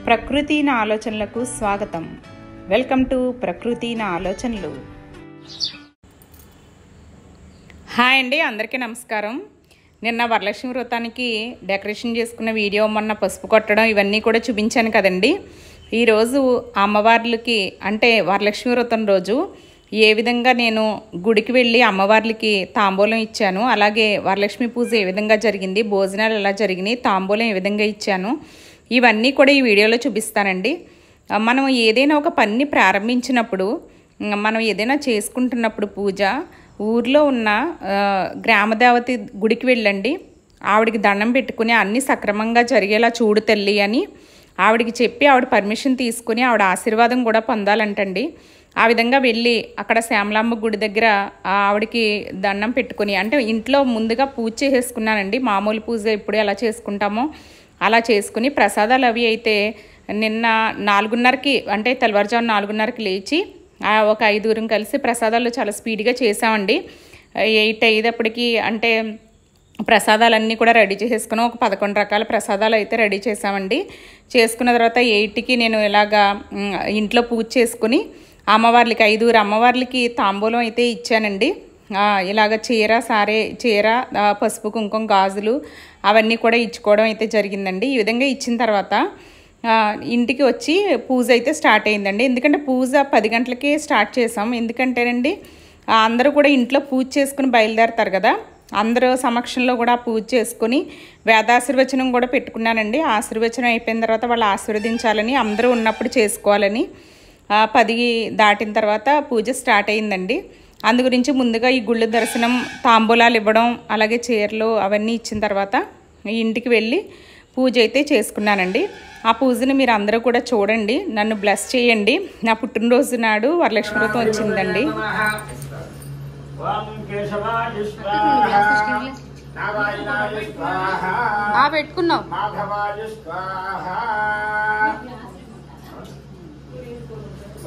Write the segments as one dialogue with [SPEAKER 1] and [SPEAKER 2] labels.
[SPEAKER 1] ప్రకృతి నా ఆలోచనలకు స్వాగతం. వెల్కమ్ టు ప్రకృతి నా ఆలోచనలు. హాయ్ అండి, అందరికీ నమస్కారం. నిన్న వరలక్ష్మి వ్రతానికి డెకరేషన్ చేసుకున్న వీడియో, మొన్న పసుపు కొట్టడం ఇవన్నీ కూడా చూపించాను కదండి. ఈరోజు అమ్మవార్లకి అంటే వరలక్ష్మి వ్రతం రోజు ఏ విధంగా నేను గుడికి వెళ్ళి అమ్మవార్లకి తాంబూలం ఇచ్చాను, అలాగే వరలక్ష్మి పూజ ఏ విధంగా జరిగింది, భోజనాలు ఎలా జరిగినాయి, తాంబూలం ఏ విధంగా ఇచ్చాను, ఇవన్నీ కూడా ఈ వీడియోలో చూపిస్తానండి. మనం ఏదైనా ఒక పని ప్రారంభించినప్పుడు, మనం ఏదైనా చేసుకుంటున్నప్పుడు పూజ, ఊర్లో ఉన్న గ్రామదేవత గుడికి వెళ్ళండి. ఆవిడికి దండం పెట్టుకుని అన్నీ సక్రమంగా జరిగేలా చూడు తల్లి అని ఆవిడికి చెప్పి ఆవిడ పర్మిషన్ తీసుకుని ఆవిడ ఆశీర్వాదం కూడా పొందాలంటండి. ఆ విధంగా వెళ్ళి అక్కడ శ్యామలాంబ గుడి దగ్గర ఆవిడకి దండం పెట్టుకుని, అంటే ఇంట్లో ముందుగా పూజ చేసేసుకున్నానండి. మామూలు పూజ ఇప్పుడు ఎలా చేసుకుంటామో అలా చేసుకుని, ప్రసాదాలు అవి అయితే నిన్న 4:30కి అంటే తెల్లవారుజామున 4:30కి లేచి ఒక 5 కలిసి ప్రసాదాలు చాలా స్పీడ్గా చేసామండి. 8 అయ్యేటప్పటికి అంటే ప్రసాదాలన్నీ కూడా రెడీ చేసేసుకుని ఒక 11 రకాల ప్రసాదాలు అయితే రెడీ చేసామండి. చేసుకున్న తర్వాత 8కి నేను ఇలాగా ఇంట్లో పూజ చేసుకుని అమ్మవార్లకి 5 అమ్మవార్లకి తాంబూలం అయితే ఇచ్చానండి. ఇలాగ చీర, పసుపు కుంకుమ, గాజులు అవన్నీ కూడా ఇచ్చుకోవడం అయితే జరిగిందండి. ఈ విధంగా ఇచ్చిన తర్వాత ఇంటికి వచ్చి పూజ అయితే స్టార్ట్ అయిందండి. ఎందుకంటే పూజ 10 గంటలకే స్టార్ట్ చేసాం. ఎందుకంటేనండి అందరూ కూడా ఇంట్లో పూజ చేసుకుని బయలుదేరతారు కదా, అందరూ సమక్షంలో కూడా పూజ చేసుకుని వేదాశీర్వచనం కూడా పెట్టుకున్నానండి. ఆశీర్వచనం అయిపోయిన తర్వాత వాళ్ళు ఆశీర్వదించాలని, అందరూ ఉన్నప్పుడు చేసుకోవాలని 10 దాటిన తర్వాత పూజ స్టార్ట్ అయిందండి. అందు గురించి ముందుగా ఈ గుళ్ళు దర్శనం, తాంబూలాలు ఇవ్వడం, అలాగే చీరలు అవన్నీ ఇచ్చిన తర్వాత ఇంటికి వెళ్ళి పూజ అయితే చేసుకున్నానండి. ఆ పూజని మీరు అందరూ కూడా చూడండి, నన్ను బ్లెస్ చేయండి. నా పుట్టినరోజు నాడు వరలక్ష్మి వ్రతం వచ్చిందండి. పెట్టుకున్నాం.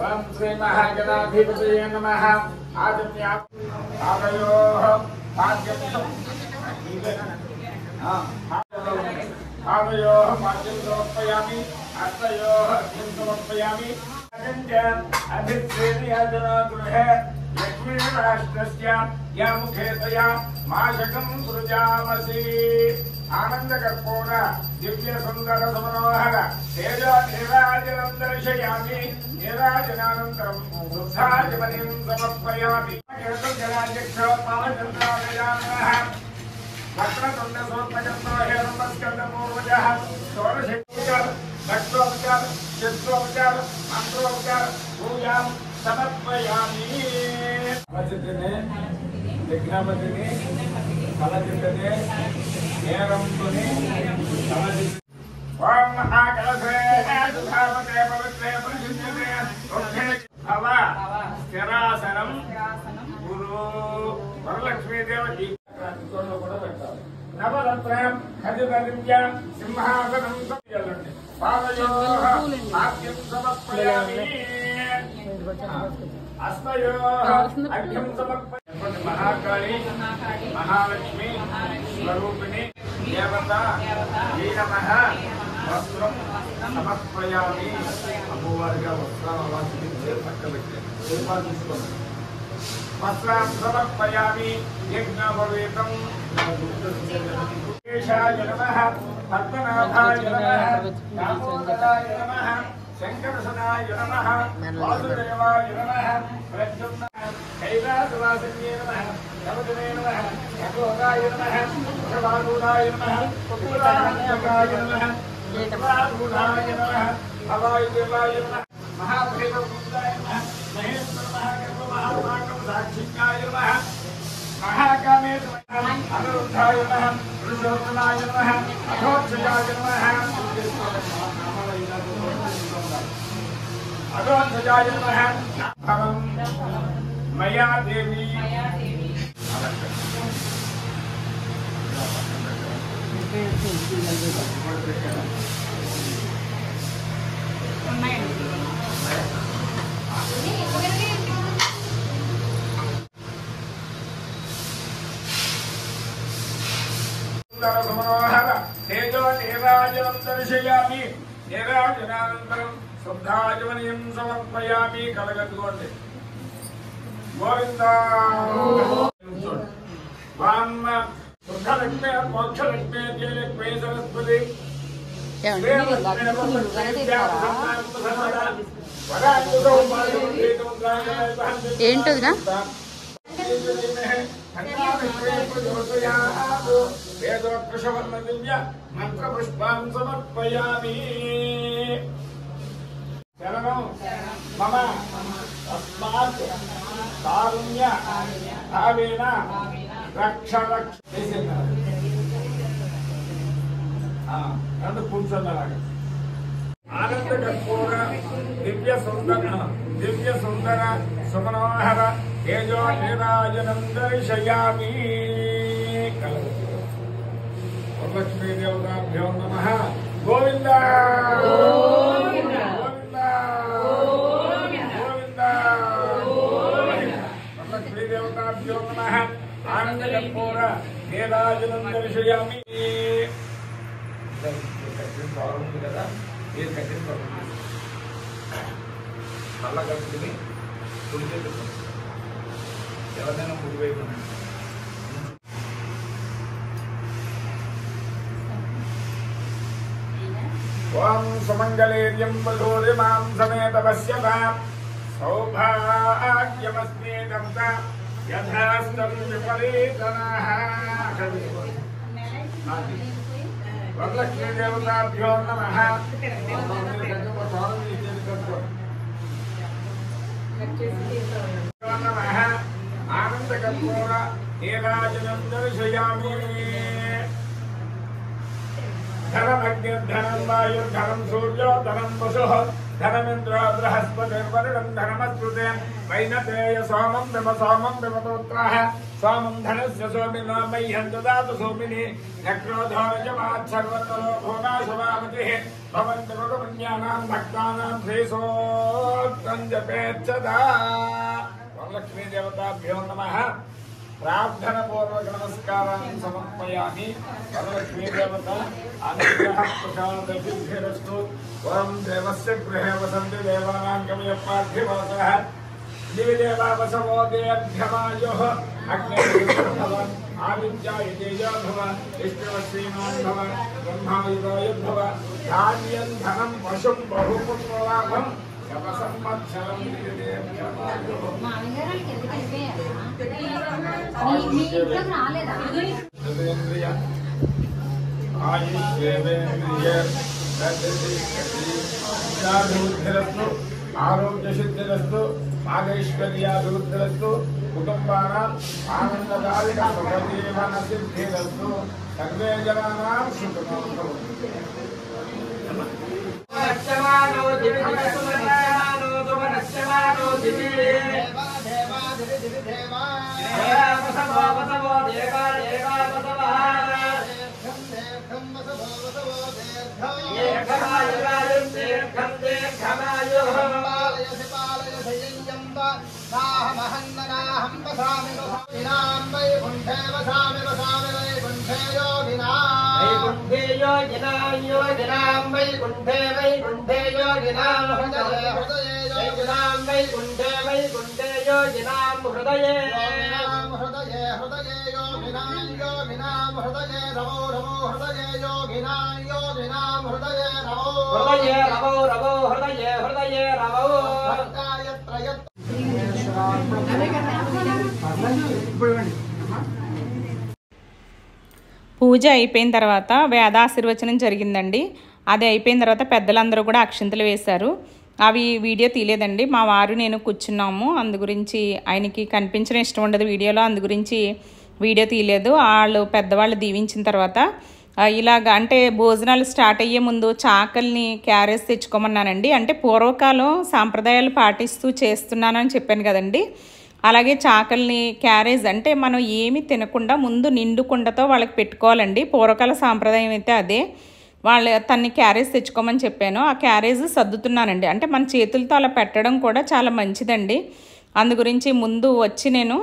[SPEAKER 2] ఓం శ్రీ మహాగణాధిపతయే నమః. ఆదయోః భాగ్యం సమర్పయామి. హస్తయోః అర్ఘ్యం సమర్పయామి. అభిప్రేతయాజనాగృహే లక్ష్మీరాష్ట్రస్య యా ముఖేతయా మాశకం సృజామసి. ఆనందకర్పూర దివ్య సుందర సమనోహర తేజ నీరాజనం దర్శయామి. నీరాజనానంతరం వృద్ధాజమనిం సమర్పయామి. భక్తతుండసోత్పజంతోహేరంబస్కందపూర్వజః షోడశోపచార భక్తోపచార శస్త్రోపచార మంత్రోపచార పూజాం సమర్పయామి. భజతినే విఘ్నపతిని ఫలజితనే నేరంబుని ఫలజిత. ఓం మహాకలశే సుధామతే పవిత్రే పరిశుద్ధతే రుక్షే భవ స్థిరాసనం గురు వరలక్ష్మీదేవి కూడా పెట్టాలి. నవరత్నం ఖదిరవిద్య సింహాసనం చేయాలండి. పాదయోః ఆద్యం సమర్పయామి. హస్తయోః అర్ఘ్యం సమర్పయామి. మహాకాళి మహాలక్ష్మి స్వరూపిణి దేవత నమః. వస్త్రం సమర్పయామి. అమ్మవారిగా వస్త్రాలు అలా చూపించే పక్క పెట్టే తీసుకోండి. వస్త్రం సమర్పయామి. యజ్ఞోపవీతం కేశాయ నమః. పద్మనాభాయ నమః. దామోదరాయ నమః. శంకరసనాయ నమః. వాసుదేవాయ నమః. ప్రద్యుమ్న కైలాసవాసిన్యే నమః. నవదనే నమః. యగోగాయ నమః. వృషభారూఢాయ నమః. కుకులాంజకాయ నమః. కుకులారూఢాయ నమః. భవాయుదేవాయ నమః. మహాభైరవృందాయ నమః. మహేశ్వర మహాగర్భ మహాభాగం సాక్షికాయ నమః. మహాకామే నమః. అనురుద్ధాయ నమః. వృషోత్తమాయ నమః. అఘోక్షజాయ నమః. అఘోక్షజాయ నమః. భవం మయా దేవి. సమనోహర తేజో నీరాజనం దర్శయామి. నీరాజనానంతరం శుద్ధాజమనీయం సమర్పయామి. కలగట్టుకోండి. గోవిందా వామ్మ శుద్ధలక్ష్మే మోక్షలక్ష్మే జయలక్ష్మే సరస్వతి
[SPEAKER 1] ఏంటదినా
[SPEAKER 2] వేదోత్కృషవర్ణ దివ్య మంత్ర పుష్పాన్ సమర్పయామి. శరణం మమ తస్మాత్ కారుణ్య భావేన రక్ష రక్ష. రెండు కూర్చున్నాడు. ఆనంద కర్పూర దివ్య సుందర సుమనోహర తేజో నీరాజనం దర్శయామి. వరలక్ష్మీ దేవతాభ్యో నమః. గోవింద గోవింద గోవింద. వరలక్ష్మీ దేవతాభ్యో నమః. ఆనంద కర్పూర నీరాజనం దర్శయామి. బాగుంది కదా, మీరు కట్టిన మళ్ళా కట్టుకుని తుడి చెట్టుకోండి. ఎవరైనా ముడి వైపు ఓం సుమంగళేర్యం వధూరిమాం సమేత పశ్యతాం సౌభాగ్యమస్మేదం యథాస్తం విపరీతనః. వరలక్ష్మీ దేవతాభ్యో నమః. ఆనంద కర్పూర నీరాజనం దర్శయామి. ధనమగ్నిర్ధనం వాయుర్ధనం సూర్యో ధనం వసుః ధనమింద్రో బృహస్పతిర్వరుణం ధనమస్కృతే వైనతేయ సోమం విమ విమతోత్రః సోమం ధనస్య సోమినో మह्यं దదాతు సోమిని నక్రోధోజమాత్ సర్వతలో భోగాశుభామతిః భవంతి భగవన్యానాం భక్తానాం శ్రీసోక్తం జపేచ్చదా. వరలక్ష్మీ దేవతాభ్యో నమః. ప్రార్థన పూర్వక నమస్కారాన్ని సమర్పయామి. వరలక్ష్మీ దేవత అనుగ్రహ ప్రసాద సిద్ధిరస్తు. ఓం దేవస్య గృహే వసంతి దేవానాం గమయ పార్థివాసః దివి దేవావసవో దేభ్యమాయుః అగ్నిర్భవ ఆవిద్యాయ తేజోభవ విష్ణువశ్రీమాన్భవ బ్రహ్మాయుధాయుర్భవ ధాన్యం ధనం పశుం బహుపుత్రలాభం శతసంవత్సరం ఆయుష్యేంద్రియరస్తు ఆరోగ్య సిద్ధిరస్తు మాగైశ్వర్యాభివృద్ధిరస్తు కుటుంబానాం ఆనందదాయక సుఖజీవన సిద్ధిరస్తు సర్వే జనానాం సుఖినో భవంతు.
[SPEAKER 1] పూజ అయిపోయిన తర్వాత వేదాశీర్వచనం జరిగిందండి. అది అయిపోయిన తర్వాత పెద్దలందరూ కూడా అక్షింతలు వేశారు. అవి వీడియో తీయలేదండి. మా వారు నేను కూర్చున్నాము. అందు గురించి ఆయనకి కనిపించడం ఇష్టం ఉండదు వీడియోలో, అందు గురించి వీడియో తీయలేదు. వాళ్ళు పెద్దవాళ్ళు దీవించిన తర్వాత ఇలాగ అంటే భోజనాలు స్టార్ట్ అయ్యే ముందు చాకల్ని క్యారేజ్ తెచ్చుకోమన్నానండి. అంటే పూర్వకాలం సాంప్రదాయాలు పాటిస్తూ చేస్తున్నానని చెప్పాను కదండి. అలాగే చాకల్ని క్యారేజ్ అంటే మనం ఏమి తినకుండా ముందు నిండు కుండతో వాళ్ళకి పెట్టుకోవాలండి. పూర్వకాల సాంప్రదాయం అయితే అదే. తన్ని క్యారేజ్ తెచ్చుకోమని చెప్పాను. ఆ క్యారేజ్ సర్దుతున్నానండి. అంటే మన చేతులతో అలా పెట్టడం కూడా చాలా మంచిదండి. అందు గురించి ముందు వచ్చి నేను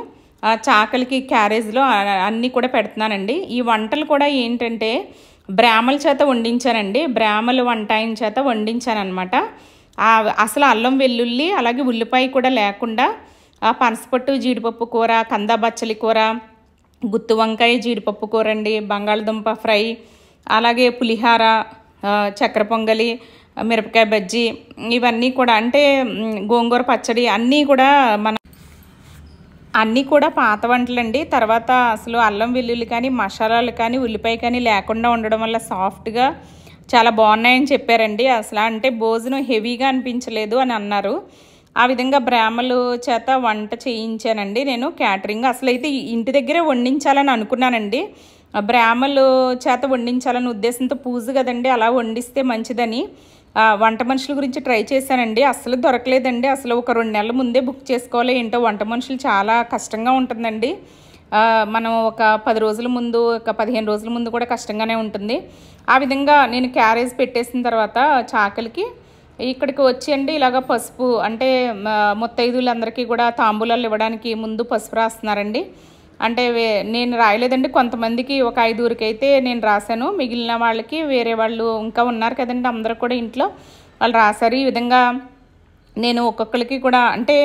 [SPEAKER 1] చాకలికి క్యారేజ్లో అన్నీ కూడా పెడుతున్నానండి. ఈ వంటలు కూడా ఏంటంటే బ్రాహ్మల చేత వండించానండి. బ్రాహ్మలు వంట ఆయన చేత వండించాను అనమాట. అసలు అల్లం వెల్లుల్లి అలాగే ఉల్లిపాయ కూడా లేకుండా పనసపొట్టు జీడిపప్పు కూర, కంద బచ్చలి కూర, గుత్తి వంకాయ జీడిపప్పు కూర అండి, బంగాళదుంప ఫ్రై, అలాగే పులిహార, చక్కెర పొంగలి, మిరపకాయ బజ్జీ, ఇవన్నీ కూడా అంటే గోంగూర పచ్చడి అన్నీ కూడా పాత వంటలండి. తర్వాత అసలు అల్లం వెల్లుల్లి కానీ మసాలాలు కానీ ఉల్లిపాయ కానీ లేకుండా ఉండడం వల్ల సాఫ్ట్గా చాలా బాగున్నాయని చెప్పారండి. అసలు అంటే భోజనం హెవీగా అనిపించలేదు అని అన్నారు. ఆ విధంగా బ్రాహ్మలు చేత వంట చేయించానండి నేను క్యాటరింగ్. అసలు అయితే ఇంటి దగ్గరే వండించాలని అనుకున్నానండి. బ్రాహ్మలు చేత వండించాలని ఉద్దేశంతో పూజ కదండి, అలా వండిస్తే మంచిదని వంట మనుషుల గురించి ట్రై చేశానండి. అసలు దొరకలేదండి. అసలు ఒక 2 నెలల ముందే బుక్ చేసుకోవాలి. ఏంటో వంట మనుషులు చాలా కష్టంగా ఉంటుందండి. మనం ఒక 10 రోజుల ముందు, ఒక 15 రోజుల ముందు కూడా కష్టంగానే ఉంటుంది. ఆ విధంగా నేను క్యారేజ్ పెట్టేసిన తర్వాత చాకలికి ఇక్కడికి వచ్చి అండి ఇలాగ పసుపు అంటే ముత్తైదువులందరికీ కూడా తాంబూలాలు ఇవ్వడానికి ముందు పసుపు రాస్తున్నారండి. అంటే నేను రాయలేదండి, కొంతమందికి ఒక 5 అయితే నేను రాశాను. మిగిలిన వాళ్ళకి వేరే వాళ్ళు ఇంకా ఉన్నారు కదండి, అందరూ కూడా ఇంట్లో వాళ్ళు రాశారు. ఈ విధంగా నేను ఒక్కొక్కరికి కూడా అంటే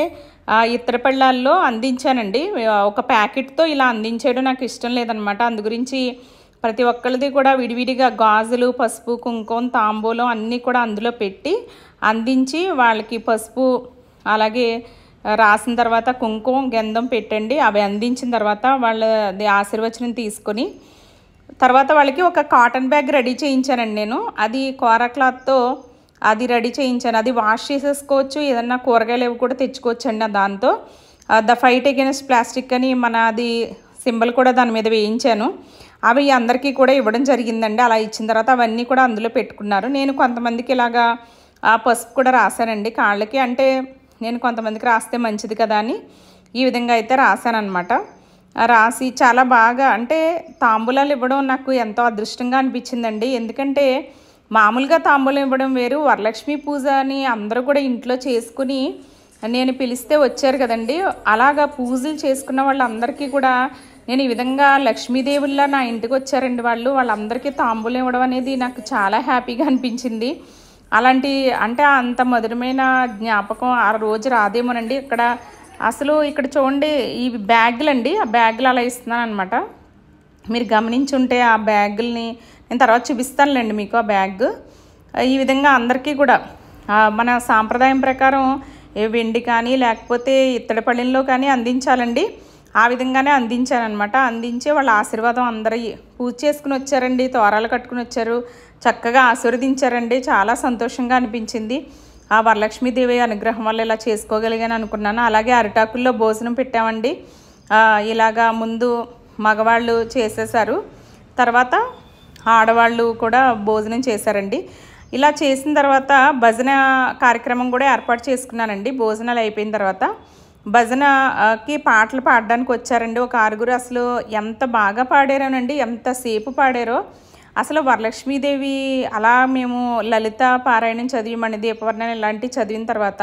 [SPEAKER 1] ఇత్తడి పళ్ళాల్లో అందించానండి. ఒక ప్యాకెట్తో ఇలా అందించేయడం నాకు ఇష్టం లేదనమాట. అందు గురించి ప్రతి ఒక్కరిది కూడా విడివిడిగా గాజులు, పసుపు, కుంకుమ, తాంబూలం అన్నీ కూడా అందులో పెట్టి అందించి వాళ్ళకి పసుపు అలాగే రాసిన తర్వాత కుంకుమ గంధం పెట్టండి. అవి అందించిన తర్వాత వాళ్ళది ఆశీర్వచనం తీసుకొని తర్వాత వాళ్ళకి ఒక కాటన్ బ్యాగ్ రెడీ చేయించానండి నేను. అది కోరా క్లాత్తో అది రెడీ చేయించాను. అది వాష్ చేసేసుకోవచ్చు, ఏదన్నా కూరగాయలు అవి కూడా తెచ్చుకోవచ్చు అండి. దాంతో ద ఫైట్ అగైన్స్ట్ ప్లాస్టిక్ అని మన అది సింబల్ కూడా దాని మీద వేయించాను. అవి అందరికీ కూడా ఇవ్వడం జరిగిందండి. అలా ఇచ్చిన తర్వాత అవన్నీ కూడా అందులో పెట్టుకున్నారు. నేను కొంతమందికి ఇలాగా పసుపు కూడా రాశానండి కాళ్ళకి. అంటే నేను కొంతమందికి రాస్తే మంచిది కదా అని ఈ విధంగా అయితే రాశానమాట. రాసి చాలా బాగా అంటే తాంబూలాలు ఇవ్వడం నాకు ఎంతో అదృష్టంగా అనిపించిందండి. ఎందుకంటే మామూలుగా తాంబూలం ఇవ్వడం వేరు, వరలక్ష్మి పూజ అని అందరూ కూడా ఇంట్లో చేసుకుని నేను పిలిస్తే వచ్చారు కదండి. అలాగా పూజలు చేసుకున్న వాళ్ళందరికీ కూడా నేను ఈ విధంగా లక్ష్మీదేవుల్లా నా ఇంటికి వచ్చారండి వాళ్ళందరికీ తాంబూలం ఇవ్వడం అనేది నాకు చాలా హ్యాపీగా అనిపించింది. అలాంటి అంటే అంత మధురమైన జ్ఞాపకం ఆ రోజు రాదేమోనండి. ఇక్కడ చూడండి ఈ బ్యాగులు అండి, ఆ బ్యాగులు అలా ఇస్తున్నాను అనమాట. మీరు గమనించుంటే ఆ బ్యాగుల్ని నేను తర్వాత చూపిస్తానులేండి మీకు. ఆ బ్యాగ్ ఈ విధంగా అందరికీ కూడా మన సాంప్రదాయం ప్రకారం వెండి కానీ లేకపోతే ఇత్తడి పళ్ళెంలో కానీ అందించాలండి. ఆ విధంగానే అందించానమాట. అందించి వాళ్ళ ఆశీర్వాదం అందరూ పూజ చేసుకుని వచ్చారండి, తోరాలు కట్టుకుని వచ్చారు, చక్కగా ఆశీర్వదించారండి. చాలా సంతోషంగా అనిపించింది. ఆ వరలక్ష్మీదేవి అనుగ్రహం వల్ల ఇలా చేసుకోగలిగాను అనుకున్నాను. అలాగే అరిటాకుల్లో భోజనం పెట్టామండి. ఇలాగా ముందు మగవాళ్ళు చేసేసారు, తర్వాత ఆడవాళ్ళు కూడా భోజనం చేశారండి. ఇలా చేసిన తర్వాత భజన కార్యక్రమం కూడా ఏర్పాటు చేసుకున్నానండి. భోజనాలు అయిపోయిన తర్వాత భజనకి పాటలు పాడడానికి వచ్చారండి ఒక 6. అసలు ఎంత బాగా పాడారోనండి, ఎంతసేపు పాడారో. అసలు వరలక్ష్మీదేవి అలా మేము లలిత పారాయణం చదివి దీపవర్ణన ఇలాంటివి చదివిన తర్వాత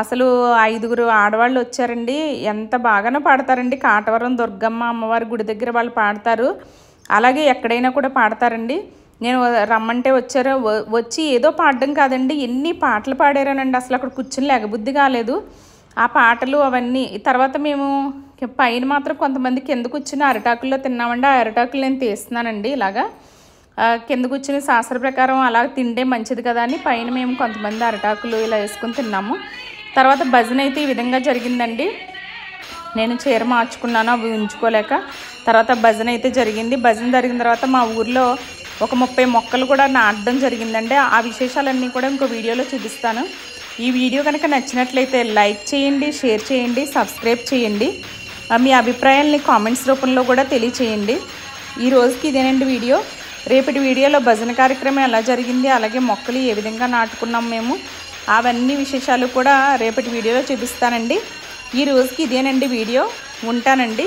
[SPEAKER 1] అసలు 5 ఆడవాళ్ళు వచ్చారండి. ఎంత బాగానో పాడతారండి. కాటవరం దుర్గమ్మ అమ్మవారి గుడి దగ్గర వాళ్ళు పాడతారు, అలాగే ఎక్కడైనా కూడా పాడతారండి. నేను రమ్మంటే వచ్చారు. వచ్చి ఏదో పాడడం కాదండి, ఎన్ని పాటలు పాడారోనండి. అసలు అక్కడ కూర్చుని లేగబుద్ధి కాలేదు. ఆ పాటలు అవన్నీ తర్వాత మేము పైన మాత్రం కొంతమంది కింద కూర్చుని అరిటాకుల్లో తిన్నామండి. ఆ అరిటాకులు నేను తీస్తున్నానండి. ఇలాగా కింద కూర్చుని శాస్త్ర ప్రకారం అలా తింటే మంచిది కదా అని పైన మేము కొంతమంది అరిటాకులు ఇలా వేసుకుని తిన్నాము. తర్వాత భజన అయితే ఈ విధంగా జరిగిందండి. నేను చీర మార్చుకున్నాను అవి ఉంచుకోలేక. తర్వాత భజన అయితే జరిగింది. భజన జరిగిన తర్వాత మా ఊర్లో ఒక 30 మొక్కలు కూడా నాటడం జరిగిందండి. ఆ విశేషాలన్నీ కూడా ఇంకో వీడియోలో చూపిస్తాను. ఈ వీడియో కనుక నచ్చినట్లయితే లైక్ చేయండి, షేర్ చేయండి, సబ్స్క్రైబ్ చేయండి. మీ అభిప్రాయాల్ని కామెంట్స్ రూపంలో కూడా తెలియచేయండి. ఈ రోజుకి ఇదేనండి వీడియో. రేపటి వీడియోలో భజన కార్యక్రమం ఎలా జరిగింది, అలాగే మొక్కలు ఏ విధంగా నాటుకున్నాం మేము, అవన్నీ విశేషాలు కూడా రేపటి వీడియోలో చూపిస్తానండి. ఈ రోజుకి ఇదేనండి వీడియో. ఉంటానండి.